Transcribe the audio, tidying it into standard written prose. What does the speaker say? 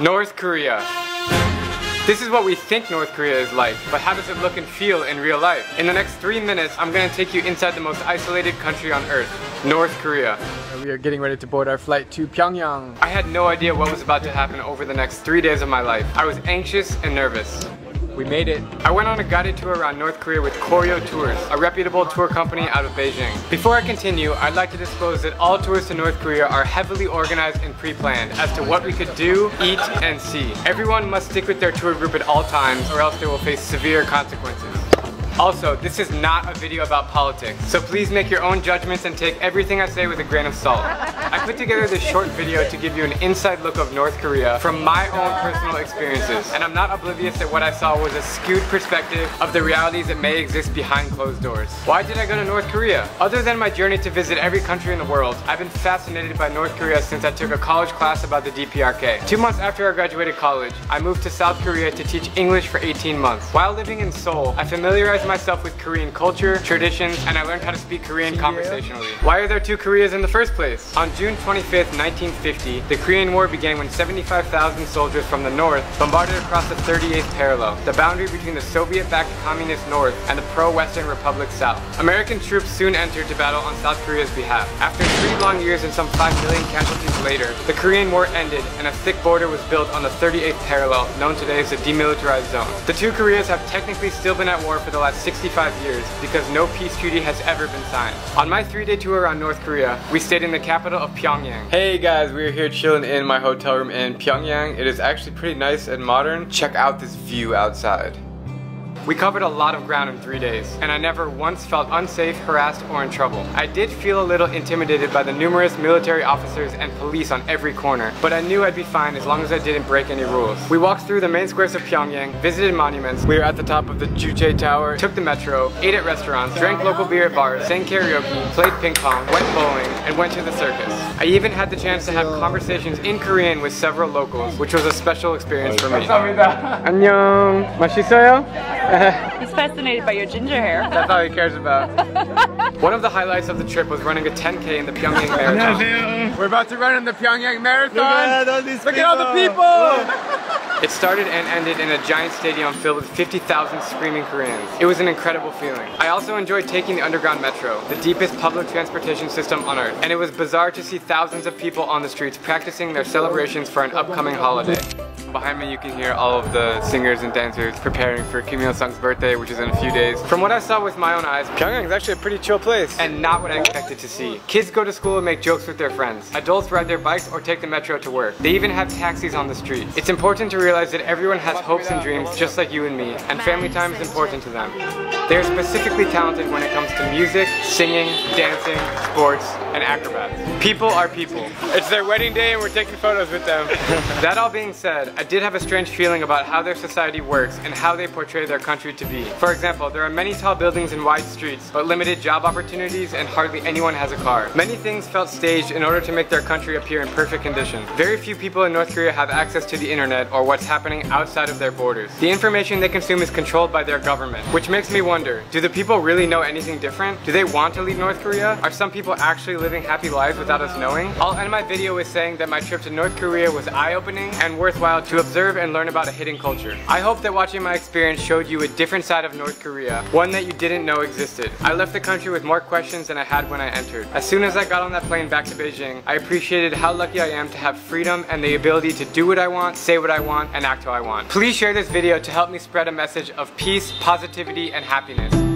North Korea. This is what we think North Korea is like, but how does it look and feel in real life? In the next 3 minutes, I'm gonna take you inside the most isolated country on earth, North Korea. We are getting ready to board our flight to Pyongyang. I had no idea what was about to happen over the next 3 days of my life. I was anxious and nervous. We made it. I went on a guided tour around North Korea with Koryo Tours, a reputable tour company out of Beijing. Before I continue, I'd like to disclose that all tours to North Korea are heavily organized and pre-planned as to what we could do, eat, and see. Everyone must stick with their tour group at all times or else they will face severe consequences. Also, this is not a video about politics, so please make your own judgments and take everything I say with a grain of salt. I put together this short video to give you an inside look of North Korea from my own personal experiences, and I'm not oblivious that what I saw was a skewed perspective of the realities that may exist behind closed doors. Why did I go to North Korea? Other than my journey to visit every country in the world, I've been fascinated by North Korea since I took a college class about the DPRK. 2 months after I graduated college, I moved to South Korea to teach English for 18 months. While living in Seoul, I familiarized myself with Korean culture, traditions, and I learned how to speak Korean conversationally. Why are there 2 Koreas in the first place? On June 25th, 1950, the Korean War began when 75,000 soldiers from the north bombarded across the 38th parallel, the boundary between the Soviet-backed Communist North and the pro-Western Republic South. American troops soon entered to battle on South Korea's behalf. After 3 long years and some 5 million casualties later, the Korean War ended and a thick border was built on the 38th parallel, known today as the demilitarized zone. The 2 Koreas have technically still been at war for the last 65 years because no peace treaty has ever been signed. On my 3-day tour around North Korea, we stayed in the capital of Pyongyang. Hey guys, we're here chilling in my hotel room in Pyongyang. It is actually pretty nice and modern. Check out this view outside. We covered a lot of ground in 3 days, and I never once felt unsafe, harassed, or in trouble. I did feel a little intimidated by the numerous military officers and police on every corner, but I knew I'd be fine as long as I didn't break any rules. We walked through the main squares of Pyongyang, visited monuments, we were at the top of the Juche Tower, took the metro, ate at restaurants, drank local beer at bars, sang karaoke, played ping pong, went bowling, and went to the circus. I even had the chance to have conversations in Korean with several locals, which was a special experience for me. 안녕, 맛있어요? He's fascinated by your ginger hair. That's all he cares about. One of the highlights of the trip was running a 10K in the Pyongyang Marathon. We're about to run in the Pyongyang Marathon. Look at all the people! It started and ended in a giant stadium filled with 50,000 screaming Koreans. It was an incredible feeling. I also enjoyed taking the underground metro, the deepest public transportation system on earth. And it was bizarre to see thousands of people on the streets practicing their celebrations for an upcoming holiday. Behind me you can hear all of the singers and dancers preparing for Kim Il-sung's birthday, which is in a few days. From what I saw with my own eyes, Pyongyang is actually a pretty chill place and not what I expected to see. Kids go to school and make jokes with their friends. Adults ride their bikes or take the metro to work. They even have taxis on the street. It's important to realize that everyone has hopes and dreams just like you and me, and family time is important to them. They are specifically talented when it comes to music, singing, dancing, sports, and acrobats. People are people. It's their wedding day and we're taking photos with them. That all being said, I did have a strange feeling about how their society works and how they portray their country to be. For example, there are many tall buildings and wide streets, but limited job opportunities and hardly anyone has a car. Many things felt staged in order to make their country appear in perfect condition. Very few people in North Korea have access to the internet or what's happening outside of their borders. The information they consume is controlled by their government, which makes me wonder, do the people really know anything different? Do they want to leave North Korea? Are some people actually living happy lives without us knowing? I'll end my video with saying that my trip to North Korea was eye-opening and worthwhile to observe and learn about a hidden culture. I hope that watching my experience showed you a different side of North Korea, one that you didn't know existed. I left the country with more questions than I had when I entered. As soon as I got on that plane back to Beijing, I appreciated how lucky I am to have freedom and the ability to do what I want, say what I want, and act how I want. Please share this video to help me spread a message of peace, positivity, and happiness.